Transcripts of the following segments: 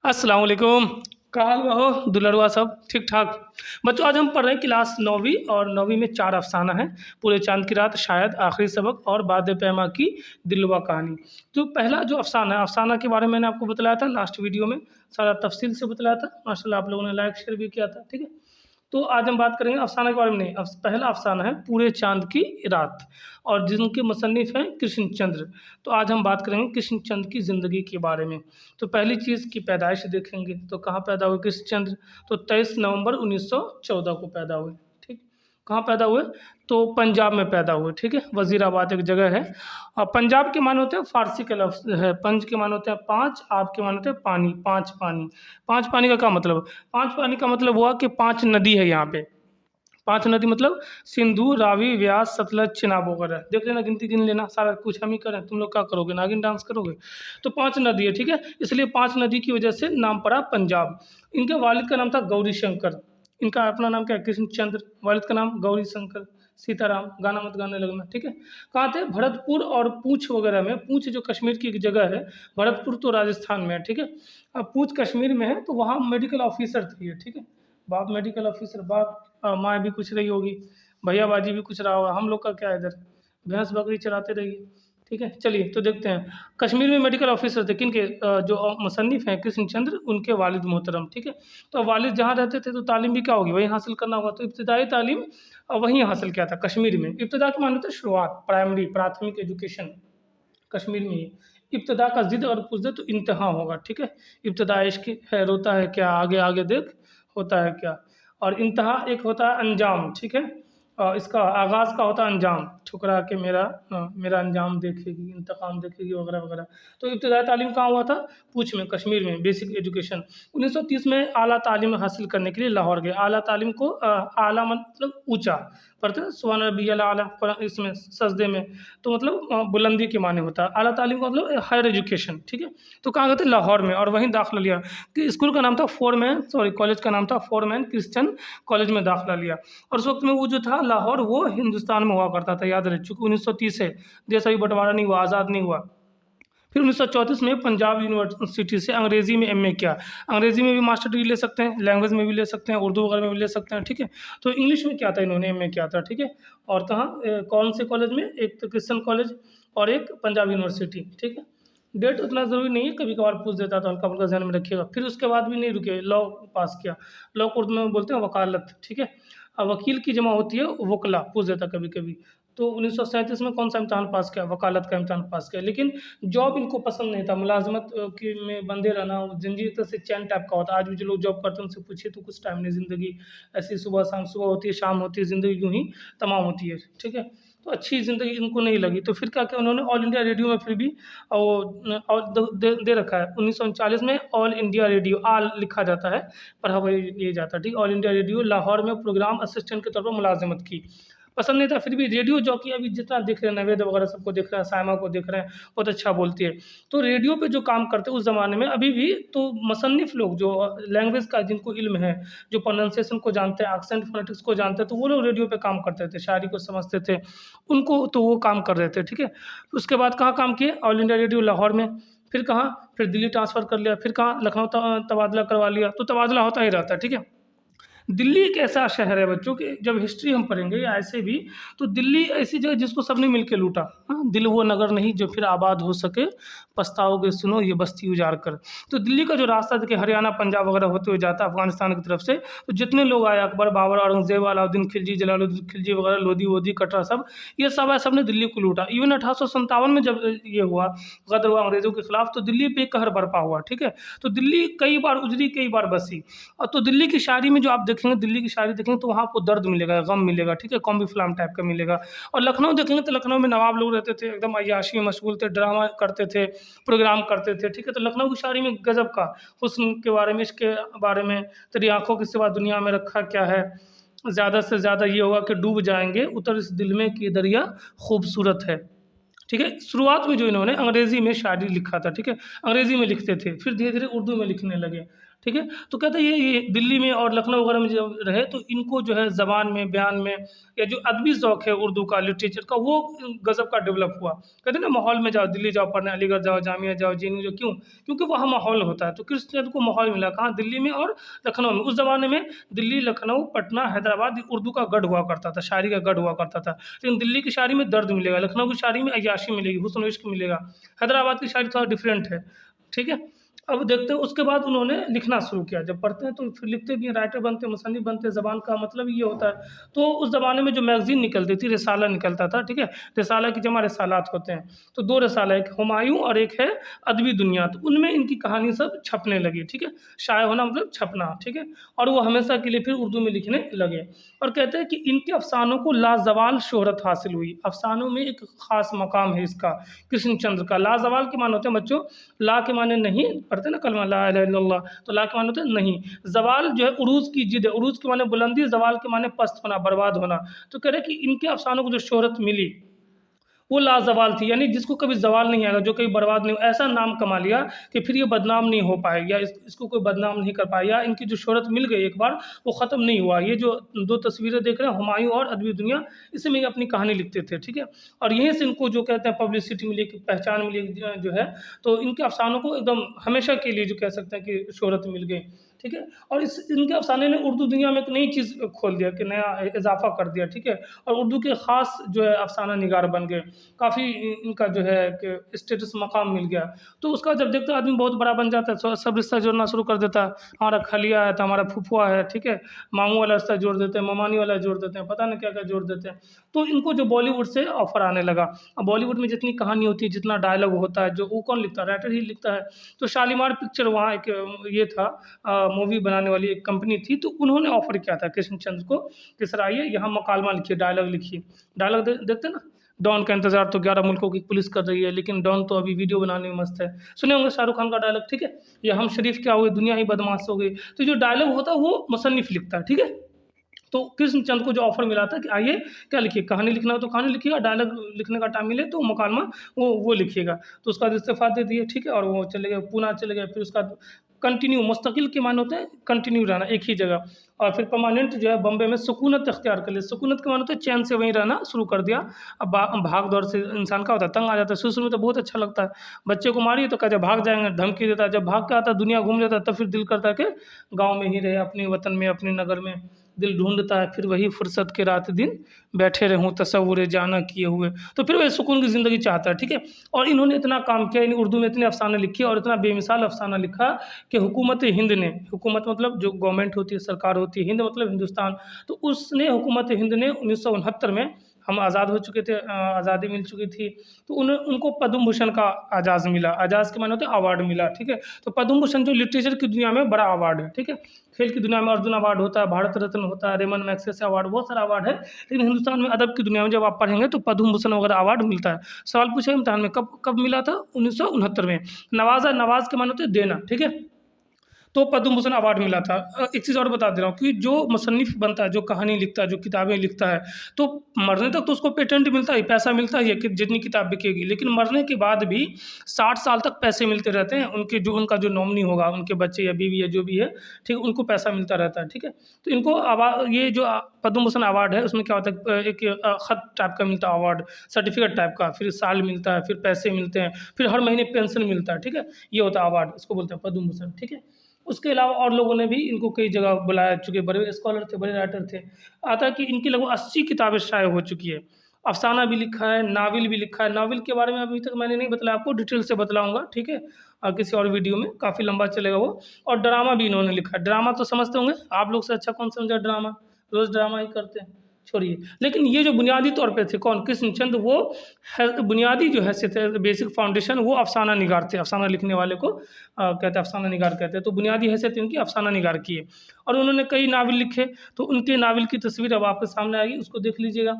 अस्सलाम वालेकुम। का हाल बा हो दुलरुआ सब ठीक ठाक। बच्चों आज हम पढ़ रहे हैं क्लास 9वीं और 9वीं में 4 अफ़साना है। पूरे चाँद की रात, शायद, आखिरी सबक और बाद पैमा की दिलरुबा कहानी। तो पहला जो अफ़साना है, अफ़साना के बारे में मैंने आपको बतलाया था लास्ट वीडियो में, सारा तफ़सील से बतलाया था। माशाल्लाह आप लोगों ने लाइक शेयर भी किया था, ठीक है। तो आज हम बात करेंगे अफ़साना के बारे में। नहीं, पहला अफ़साना है पूरे चाँद की रात और जिनके मुसन्निफ़ हैं कृष्णचंद्र। तो आज हम बात करेंगे कृष्णचंद्र की ज़िंदगी के बारे में। तो पहली चीज़ की पैदाइश देखेंगे, तो कहाँ पैदा हुए कृष्णचंद्र? तो 23 नवंबर 1914 को पैदा हुए, ठीक। कहाँ पैदा हुए? तो पंजाब में पैदा हुए, ठीक है। वज़ीराबाद एक जगह है। पंजाब के माने होते हैं फ़ारसी का लफ्ज़ है, पंज के माने होते हैं 5, आप के माने होते हैं पानी, 5 पानी। 5 पानी का क्या मतलब? 5 पानी का मतलब हुआ कि 5 नदी है यहाँ पे। 5 नदी मतलब सिंधु, रावी, व्यास, सतलज, चेनाब वगैरह। देख लेना, गिनती गिन लेना, सारा कुछ हम ही करें, तुम लोग क्या करोगे? नागिन डांस करोगे? तो 5 नदी है, ठीक है? इसलिए 5 नदी की वजह से नाम पड़ा पंजाब। इनके वालिद का नाम था गौरी शंकर। इनका अपना नाम क्या है? कृष्णचंद्र। वालिद का नाम गौरी शंकर। सीताराम, गाना मत गाने लगना, ठीक है? कहाँ थे? भरतपुर और पूंछ वगैरह में। पूंछ जो कश्मीर की एक जगह है, भरतपुर तो राजस्थान में है, ठीक है? अब पूंछ कश्मीर में है, तो वहाँ मेडिकल ऑफिसर थे ये, ठीक है? बाप मेडिकल ऑफिसर, बाप माँ भी कुछ रही होगी, भैया बाजी भी कुछ रहा होगा। हम लोग का क्या है इधर, भैंस बकरी चराते रहिए, ठीक है। चलिए तो देखते हैं, कश्मीर में मेडिकल ऑफिसर थे किनके? जो मुसन्निफ़ हैं कृष्णचंद्र, उनके वालिद मोहतरम, ठीक है। तो वालिद जहाँ रहते थे तो तालीम भी क्या होगी, वहीं हासिल करना होगा। तो इब्तदाई तालीम वहीं हासिल किया था कश्मीर में। इब्तदा की माने होता है शुरुआत, प्राइमरी प्राथमिक एजुकेशन कश्मीर में ही। इब्तदा का ज़िद और पुज़्ज़ा तो इंतहा होगा, ठीक है। इब्तदा इश्क है, रोता है क्या, आगे आगे देख होता है क्या। और इंतहा एक होता है अंजाम, ठीक है। इसका आगाज़ का होता है अंजाम, ठुकरा के मेरा अंजाम देखेगी, इंतकाम देखेगी वगैरह वगैरह। तो इब्तदाई तालीम कहाँ हुआ था? पूंछ में, कश्मीर में, बेसिक एजुकेशन। 1930 में आला तालीम हासिल करने के लिए लाहौर गए। आला तालीम को आला मतलब ऊँचा, पढ़ते हैं सुभान रब्बियल आला, इसमें सजदे में। तो मतलब बुलंदी के माने होता है। आला तालीम का मतलब हायर एजुकेशन, ठीक है। तो कहाँ गए थे? लाहौर में, और वहीं दाखिला लिया। कि स्कूल का नाम था कॉलेज का नाम था फोरमैन क्रिश्चियन कॉलेज में दाखिला लिया। और उस वक्त में वो जो था लाहौर, वो हिंदुस्तान में हुआ करता था, याद रहे, चूँकि 1930 है, देश अभी बँटवारा नहीं हुआ, आज़ाद नहीं हुआ। फिर 1934 में पंजाब यूनिवर्सिटी से अंग्रेज़ी में एमए किया। अंग्रेज़ी में भी मास्टर डिग्री ले सकते हैं, लैंग्वेज में भी ले सकते हैं, उर्दू वगैरह में भी ले सकते हैं, ठीक है। तो इंग्लिश में क्या था, इन्होंने एमए किया था, ठीक है। और कहाँ कौन से कॉलेज में? एक तो क्रिश्चियन कॉलेज और एक पंजाब यूनिवर्सिटी, ठीक है। डेट उतना ज़रूरी नहीं है, कभी-कभार पूछ देता तो हल्का-फुल्का ज़हन में रखिएगा। फिर उसके बाद भी नहीं रुके, लॉ पास किया। लॉ को उर्दू में बोलते हैं वकालत, ठीक है। वकील की जमा होती है वकला, पूछ देता कभी-कभी। तो 1937 में कौन-सा इम्तिहान पास किया? वकालत का इम्तिहान पास किया। लेकिन जॉब इनको पसंद नहीं था, मुलाज़मत की में बंधे रहना, ज़िंदगी एक तरह से चैन टाइप का होता है। आज भी जो लोग जॉब करते हैं उनसे पूछिए तो कुछ टाइम नहीं, ज़िंदगी ऐसी सुबह-शाम, सुबह होती है, शाम होती है, ज़िंदगी यूँ ही तमाम होती है, ठीक है। तो अच्छी ज़िंदगी इनको नहीं लगी, तो फिर क्या किया उन्होंने, ऑल इंडिया रेडियो में फिर भी और दे रखा है 1939 में ऑल इंडिया रेडियो, आल लिखा जाता है, पढ़ा वही ये जाता है, ठीक है। ऑल इंडिया रेडियो लाहौर में प्रोग्राम असिस्टेंट के तौर पर मुलाज़मत की। पसंद नहीं था, फिर भी रेडियो जॉकी अभी जितना देख रहे हैं, नवेद वगैरह सबको देख रहे हैं, सायमा को देख रहे हैं, बहुत अच्छा बोलती है। तो रेडियो पे जो काम करते हैं उस ज़माने में अभी भी, तो मुसन्निफ़ लोग जो लैंग्वेज का जिनको इल्म है, जो प्रोनंसिएशन को जानते हैं, एक्सेंट फोनेटिक्स को जानते हैं, तो वो लोग रेडियो पे काम करते थे, शायरी को समझते थे। उनको तो वो काम कर रहे थे, ठीक है। उसके बाद कहाँ काम किए? ऑल इंडिया रेडियो लाहौर में। फिर कहाँ? फिर दिल्ली ट्रांसफ़र कर लिया। फिर कहाँ? लखनऊ तबादला करवा लिया। तो तबादला होता ही रहता है, ठीक है। दिल्ली एक ऐसा शहर है बच्चों कि जब हिस्ट्री हम पढ़ेंगे या ऐसे भी, तो दिल्ली ऐसी जगह जिसको सबने मिलके लूटा। हाँ, दिल वो नगर नहीं जो फिर आबाद हो सके, पछताओगे सुनो ये बस्ती उजाड़ कर। तो दिल्ली का जो रास्ता देखिए, हरियाणा पंजाब वगैरह होते हुए जाता है अफगानिस्तान की तरफ से, तो जितने लोग आए, अकबर, बाबर, औरंगजेब, अलाउद्दीन खिलजी, जलालुद्दीन खिलजी वगैरह, लोधी वोधी, कटरा, सब ये सब है, सबने दिल्ली को लूटा। इवन 1857 में जब ये हुआ, गदर हुआ अंग्रेज़ों के खिलाफ, तो दिल्ली पे कहर बरपा हुआ, ठीक है। तो दिल्ली कई बार उजड़ी, कई बार बसी। तो दिल्ली की शायरी में जो आप देखेंगे, दिल्ली की शायरी देखेंगे तो वहाँ आपको दर्द मिलेगा, गम मिलेगा, ठीक है, कॉम फ़िल्म टाइप का मिलेगा। और लखनऊ देखेंगे तो लखनऊ में नवाब लोग रहते थे, एकदम अय्याशी में मशगूल थे, ड्रामा करते थे, प्रोग्राम करते थे, ठीक है। तो लखनऊ की शायरी में गज़ब का हुस्न के बारे में, इश्क के बारे में, तेरी आँखों के सिवा दुनिया में रखा क्या है, ज़्यादा से ज़्यादा ये होगा कि डूब जाएँगे, उतर इस दिल में कि दरिया खूबसूरत है। ठीक है। शुरुआत में जो इन्होंने अंग्रेज़ी में शायरी लिखा था, ठीक है, अंग्रेज़ी में लिखते थे, फिर धीरे-धीरे उर्दू में लिखने लगे, ठीक है। तो कहते हैं ये दिल्ली में और लखनऊ वगैरह में जब रहे तो इनको जो है ज़बान में, बयान में या जो अदबी ज़ौक़ है उर्दू का, लिटरेचर का, वो गज़ब का डेवलप हुआ। कहते हैं ना माहौल में जाओ, दिल्ली जाओ पढ़ने, अलीगढ़ जाओ, जामिया जाओ, जेएनयू जाओ, क्यों? क्योंकि वहाँ माहौल होता है। तो कृष्णचंद्र को माहौल मिला कहाँ? दिल्ली में और लखनऊ में। उस ज़माने में दिल्ली, लखनऊ, पटना, हैदराबाद उर्दू का गढ़ हुआ करता था, शायरी का गढ़ हुआ करता था। लेकिन दिल्ली की शायरी में दर्द मिलेगा, लखनऊ की शायरी में अय्याशी मिलेगी, हुस्न-व-इश्क मिलेगा, हैदराबाद की शायरी थोड़ा डिफरेंट है, ठीक है। अब देखते हैं उसके बाद उन्होंने लिखना शुरू किया। जब पढ़ते हैं तो फिर लिखते भी हैं, राइटर बनते हैं, मुसन्निफ़ बनते हैं। ज़बान का मतलब ये होता है। तो उस ज़माने में जो मैगज़ीन निकलती थी, रिसाला निकलता था, ठीक है। रिसाला की जमा रिसालात होते हैं। तो 2 रिसाला, एक हुमायूँ और एक है अदबी दुनिया। तो उनमें इनकी कहानी सब छपने लगी, ठीक है। शाया होना मतलब छपना, ठीक है। और वो हमेशा के लिए फिर उर्दू में लिखने लगे। और कहते हैं कि इनके अफ़सानों को लाज़वाल शोहरत हासिल हुई। अफ़सानों में एक ख़ास मकाम है इसका, कृष्णचंद्र का। लाज़वाल के माने होते हैं बच्चों, ला के माने नहीं, पढ़ते हैं ना कलमा ला इलाहा इल्लल्लाह, तो ला के माने होते हैं नहीं। ज़वाल जो है उरूज़ की ज़िद है, उरूज़ के माने बुलंदी, ज़वाल के माने पस्त होना, बर्बाद होना। तो कह रहे हैं कि इनके अफ़सानों को जो शोहरत मिली वो लाज़वाल थी, यानी जिसको कभी ज़वाल नहीं आएगा, जो कभी बर्बाद नहीं हो, ऐसा नाम कमा लिया कि फिर ये बदनाम नहीं हो पाए या इसको कोई बदनाम नहीं कर पाया, या इनकी जो शोहरत मिल गई एक बार, वो ख़त्म नहीं हुआ। ये जो 2 तस्वीरें देख रहे हैं, हुमायूँ और अदबी दुनिया, इसमें ये अपनी कहानी लिखते थे, ठीक है। और यहीं से इनको जो कहते हैं पब्लिसिटी मिली, एक पहचान मिली जो है, तो इनके अफ़सानों को एकदम हमेशा के लिए जो कह सकते हैं कि शोहरत मिल गई, ठीक है। और इनके अफ़साने ने उर्दू दुनिया में एक नई चीज़ खोल दिया, कि नया इज़ाफ़ा कर दिया, ठीक है। और उर्दू के ख़ास जो है अफ़साना निगार बन गए। काफ़ी इनका जो है कि स्टेटस मकाम मिल गया। तो उसका जब देखते हो आदमी बहुत बड़ा बन जाता है, सब रिश्ता जोड़ना शुरू कर देता है। हमारा खलिया है तो हमारा फुफुआ है, ठीक है। मामू वाला रिश्ता जोड़ देते हैं, ममानी वाला जोड़ देते हैं, पता नहीं क्या-क्या जोड़ देते हैं। तो इनको जो बॉलीवुड से ऑफ़र आने लगा। अब बॉलीवुड में जितनी कहानी होती है, जितना डायलॉग होता है, जो वो कौन लिखता है? राइटर ही लिखता है। तो शालीमार पिक्चर वहाँ एक ये था, मूवी बनाने वाली एक कंपनी थी, तो उन्होंने ऑफ़र किया था कृष्णचंद्र को कि सर आइए यहाँ मकालमा लिखिए, डायलॉग लिखिए। डायलॉग देखते हैं ना, डॉन का इंतज़ार तो 11 मुल्कों की पुलिस कर रही है, लेकिन डॉन तो अभी वीडियो बनाने में मस्त है। सुने होंगे शाहरुख खान का डायलॉग, ठीक है? या हम शरीफ क्या हुए, दुनिया ही बदमाश हो गई। तो जो डायलॉग होता है वो मुसन्निफ़ लिखता है, ठीक है? तो कृष्णचंद को जो ऑफ़र मिला था कि आइए क्या लिखिए, कहानी लिखना हो तो कहानी लिखिएगा, डायलॉग लिखने का टाइम मिले तो मुकालमा वो लिखिएगा। तो उसका इस्तीफ़ा दे दिए, ठीक है? और वो चले गए, पूना चले गए। फिर उसका कंटिन्यू, मुस्तकिल के माने होते हैं कंटिन्यू रहना एक ही जगह। और फिर परमानेंट जो है बॉम्बे में सुकूनत इख्तियार कर ली। सुकूनत के माने होता है चैन से वहीं रहना शुरू कर दिया। अब भाग-दौड़ से इंसान क्या होता है, तंग आ जाता है। शुरू-शुरू में तो बहुत अच्छा लगता है। बच्चे को मारिए तो कहते हैं भाग जाएँगे, धमकी देता है। जब भाग के आता है, दुनिया घूम लेता है, तब फिर दिल करता है कि गाँव में ही रहे, अपने वतन में, अपने नगर में। दिल ढूँढता है फिर वही फुर्सत के रात-दिन बैठे रहूँ तसव्वुर जाना किए हुए। तो फिर वही सुकून की ज़िंदगी चाहता है, ठीक है? और इन्होंने इतना काम किया, इन उर्दू में इतने अफ़साने लिखे और इतना बेमिसाल अफ़साना लिखा कि हुकूमत हिंद ने, हुकूमत मतलब जो गवर्नमेंट होती है, सरकार होती है, हिंद मतलब हिंदुस्तान, तो उसने, हुकूमत हिंद ने 1969 में, हम आज़ाद हो चुके थे, आज़ादी मिल चुकी थी, तो उनको पद्म भूषण का एजाज़ मिला। एजाज़ के माने होते हैं अवार्ड मिला, ठीक है? तो पद्म भूषण जो लिटरेचर की दुनिया में बड़ा अवार्ड है, ठीक है? खेल की दुनिया में अर्जुन अवार्ड होता है, भारत रत्न होता है, रेमन मैग्सेसे अवार्ड, बहुत सारा अवार्ड है। लेकिन हिंदुस्तान में अदब की दुनिया में जब आप पढ़ेंगे तो पद्म भूषण वगैरह अवार्ड मिलता है। सवाल पूछा इम्तिहान में, कब कब मिला था? 1969 में। नवाज़ा, नवाज़ के माने होते हैं देना, ठीक है? तो पद्म भूषण अवार्ड मिला था। एक चीज़ और बता दे रहा हूँ कि जो मुसन्निफ़ बनता है, जो कहानी लिखता है, जो किताबें लिखता है, तो मरने तक तो उसको पेटेंट मिलता ही, पैसा मिलता ही है कि जितनी किताब बिकेगी। लेकिन मरने के बाद भी 60 साल तक पैसे मिलते रहते हैं। उनका जो नॉमिनी होगा, उनके बच्चे या बीवी या जो भी है, ठीक है, उनको पैसा मिलता रहता है, ठीक है। तो इनको ये जो पद्म भूषण अवार्ड है, उसमें क्या होता है, एक ख़त टाइप का मिलता है अवार्ड, सर्टिफ़िकेट टाइप का, फिर साल मिलता है, फिर पैसे मिलते हैं, फिर हर महीने पेंशन मिलता है, ठीक है। ये होता है अवार्ड, इसको बोलते हैं पद्म भूषण, ठीक है। उसके अलावा और लोगों ने भी इनको कई जगह बुलाया, चूँकि बड़े स्कॉलर थे, बड़े राइटर थे। आता है कि इनकी लगभग 80 किताबें शाये हो चुकी है। अफ़साना भी लिखा है, नावल भी लिखा है। नावल के बारे में अभी तक मैंने नहीं बताया आपको, डिटेल से बतलाऊँगा, ठीक है? किसी और वीडियो में, काफ़ी लंबा चलेगा वो। और ड्रामा भी इन्होंने लिखा है। ड्रामा तो समझते होंगे, आप लोग से अच्छा कौन समझा ड्रामा? रोज़ ड्रामा ही करते हैं, छोड़िए। लेकिन ये जो बुनियादी तौर पे थे कौन? कृष्णचंद, वो है बुनियादी जो हैसियत है, बेसिक फाउंडेशन, वो अफ़साना निगार थे। अफ़साना लिखने वाले को कहते हैं अफ़साना निगार कहते हैं। तो बुनियादी हैसियत उनकी अफ़साना निगार की है। और उन्होंने कई नावल लिखे, तो उनके नावल की तस्वीर अब आपके सामने आएगी, उसको देख लीजिएगा।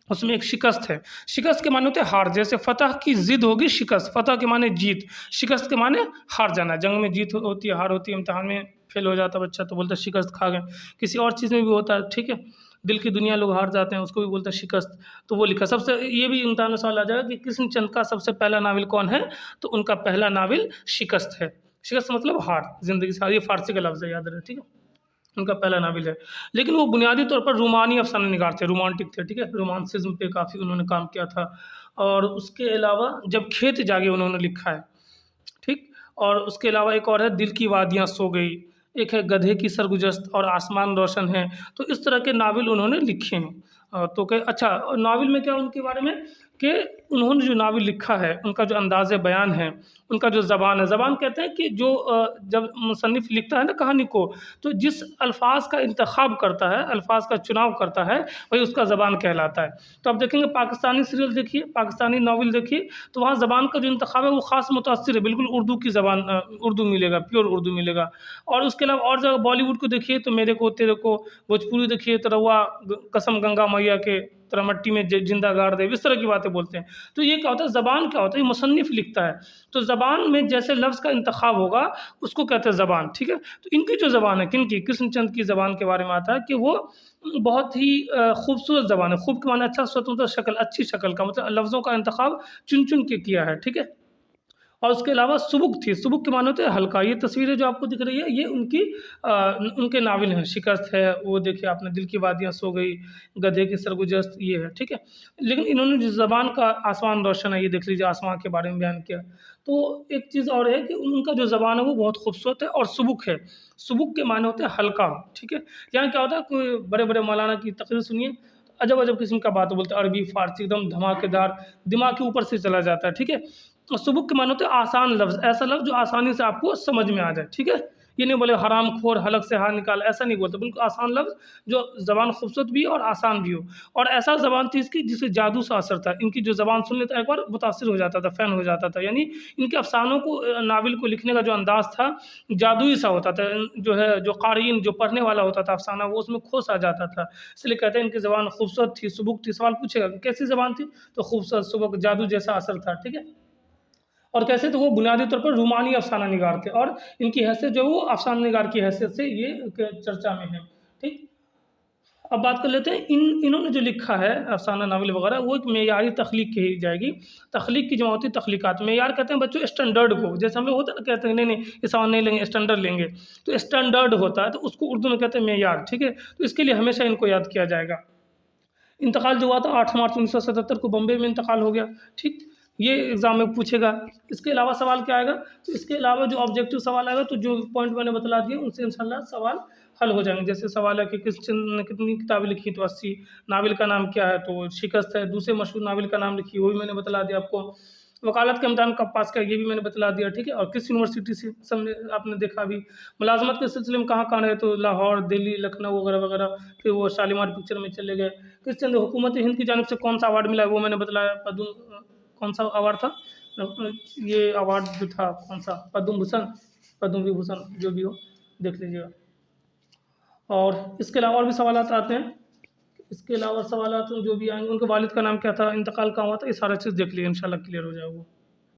उसमें एक शिकस्त है। शिकस्त के माने होते हैं हार, जैसे फ़तह की ज़िद होगी शिकस्त, फ़तह के माने जीत, शिकस्त के माने हार जाना। जंग में जीत होती है, हार होती है, इम्तिहान में फ़ेल हो जाता है बच्चा तो बोलता है शिकस्त खा गए। किसी और चीज़ में भी होता है, ठीक है। दिल की दुनिया लोग हार जाते हैं, उसको भी बोलते हैं शिकस्त। तो वो लिखा सबसे, ये भी इम्तिहान में सवाल आ जाएगा कि कृष्णचंद का सबसे पहला नावल कौन है? तो उनका पहला नावल शिकस्त है। शिकस्त मतलब हार, ज़िंदगी से हार, ये फ़ारसी का लफ्ज़ है, याद रहे, ठीक है? उनका पहला नावल है। लेकिन वो बुनियादी तौर पर रूमानी अफ़साना निगार थे, रोमांटिक थे, ठीक है? रोमांसिज़्म पे काफ़ी उन्होंने काम किया था। और उसके अलावा जब खेत जागे उन्होंने लिखा है, ठीक? और उसके अलावा एक और है दिल की वादियाँ सो गई, एक है गधे की सरगुज़श्त और आसमान रोशन है। तो इस तरह के नावल उन्होंने लिखे हैं। तो कई अच्छा नावल में क्या उनके बारे में कि उन्होंने जो नावल लिखा है, उनका जो अंदाज़ बयान है, उनका जो ज़बान है, ज़बान कहते हैं कि जो जब मुसन्निफ़ लिखता है ना कहानी को, तो जिस अल्फ़ाज़ का इंतख़ाब करता है, अल्फ़ाज़ का चुनाव करता है, वही उसका ज़बान कहलाता है। तो आप देखेंगे पाकिस्तानी सीरियल देखिए, पाकिस्तानी नावल देखिए, तो वहाँ ज़बान का जो इंतख़ाब है वो ख़ास मुतासिर है, बिल्कुल उर्दू की ज़बान, उर्दू मिलेगा, प्योर उर्दू मिलेगा। और उसके अलावा और जगह बॉलीवुड को देखिए तो मेरे को तेरे को, भोजपुरी देखिए तो रउआ कसम गंगा मैया के, तेरा मट्टी में जिंदा गाड़ दे, इस तरह की बातें बोलते हैं। तो ये क्या होता है, ज़बान क्या होता है, ये मुसन्निफ़ लिखता है, तो ज़बान में जैसे लफ्ज़ का इंतख़ाब होगा उसको कहते हैं ज़बान, ठीक है? तो इनकी जो ज़बान है, किनकी, कृष्णचंद की ज़बान के बारे में आता है कि वो बहुत ही खूबसूरत ज़बान है। खूब के माने अच्छा, स्वतंत्र शक्ल, अच्छी शक्ल का मतलब लफ्ज़ों का इंतख़ाब चुन-चुन के किया है, ठीक है? और उसके अलावा सुबुक थी, सुबुक के माने होते हैं हल्का। ये तस्वीरें जो आपको दिख रही है ये उनकी उनके नावल हैं, शिकस्त है, वो देखिए आपने दिल की वादियाँ सो गई, गधे की सरगुज़श्त ये है, ठीक है? लेकिन इन्होंने जिस ज़बान का आसमान रोशन है, ये देख लीजिए आसमां के बारे में बयान किया। तो एक चीज़ और है कि उनका जो ज़बान है वो बहुत खूबसूरत है और सुबुक है। सुबुक के माने होते हैं हल्का, ठीक है? यहाँ क्या होता है, कोई बड़े-बड़े मौलाना की तकरीर सुनिए, अजब-अजब किस्म का बात बोलते हैं, अरबी, फ़ारसी एकदम धमाकेदार, दिमाग के ऊपर से चला जाता है, ठीक है? और सुबुक के माने होते हैं आसान लफ्ज़, ऐसा लफ्ज़ जो आसानी से आपको समझ में आ जाए, ठीक है? ये नहीं बोले हरामखोर, हलक से हाथ निकाल, ऐसा नहीं बोलते, बिल्कुल आसान लफ्ज़ जो ज़बान खूबसूरत भी हो और आसान भी हो। और ऐसा ज़बान थी इसकी जिसे जादू सा असर था, इनकी जो ज़बान सुन लेता एक बार मुतासिर हो जाता था, फ़ैन हो जाता था। यानी इनके अफ़सानों को, नावल को लिखने का जो अंदाज़ था, जादुई सा होता था। जो है, जो क़ारीन, जो पढ़ने वाला होता था अफ़साना, वो उसमें खो सा जाता था। इसलिए कहते हैं इनकी ज़बान खूबसूरत थी, सुबुक थी। सवाल पूछेगा कि कैसी ज़बान थी? तो खूबसूरत, सुबुक, जादू जैसा असर था, ठीक है? और कैसे, तो वो बुनियादी तौर पर रूमानी अफ़साना निगार थे और इनकी हैसियत जो है वो अफ़साना निगार की हैसियत से ये चर्चा में है, ठीक? अब बात कर लेते हैं इन्होंने जो लिखा है अफ़साना नावल वग़ैरह, वो एक मेयारी तख़लीक़ कही जाएगी। तख़लीक़ की जमा होती है तख़लीक़ात। मेयार कहते हैं बच्चों स्टैंडर्ड को, जैसे हम लोग होता है ना, कहते हैं नहीं, नहीं ये सवाल नहीं लेंगे, स्टैंडर्ड लेंगे। तो स्टैंडर्ड होता है, तो उसको उर्दू में कहते हैं मेयार, ठीक है? तो इसके लिए हमेशा इनको याद किया जाएगा। इंतकाल जो हुआ था 8 मार्च 1977 को बम्बई में इंतकाल हो गया, ठीक? ये एग्ज़ाम में पूछेगा। इसके अलावा सवाल क्या आएगा? तो इसके अलावा जो ऑब्जेक्टिव सवाल आएगा, तो जो पॉइंट मैंने बतला दिए उनसे इंशाल्लाह सवाल हल हो जाएँगे। जैसे सवाल है कि कृष्णचंद्र ने कितनी किताबें लिखी? तो 80। नावल का नाम क्या है? तो शिकस्त है। दूसरे मशहूर नावल का नाम लिखिए, वो भी मैंने बतला दिया आपको। वकालत का इम्तिहान कब पास किया? ये भी मैंने बतला दिया, ठीक है? और किस यूनिवर्सिटी से सबने आपने देखा अभी। मुलाज़मत के सिलसिले में कहाँ-कहाँ रहे? तो लाहौर, दिल्ली, लखनऊ वगैरह-वगैरह। फिर वो शालीमार पिक्चर में चले गए। कृष्णचंद हुकूमत हिंद की जानिब से कौन-सा अवार्ड मिला है? वो मैंने बतलाया। कौन-सा अवार्ड था? ये अवार्ड जो था कौन-सा? पद्म भूषण, पद्म विभूषण जो भी हो, देख लीजिएगा। और इसके अलावा और भी सवालात आते हैं। इसके अलावा सवालात जो भी आएँगे, उनके वालिद का नाम क्या था? इंतकाल कहाँ हुआ था? ये सारा चीज़ देख लीजिए, इंशाल्लाह क्लियर हो जाएगा वो।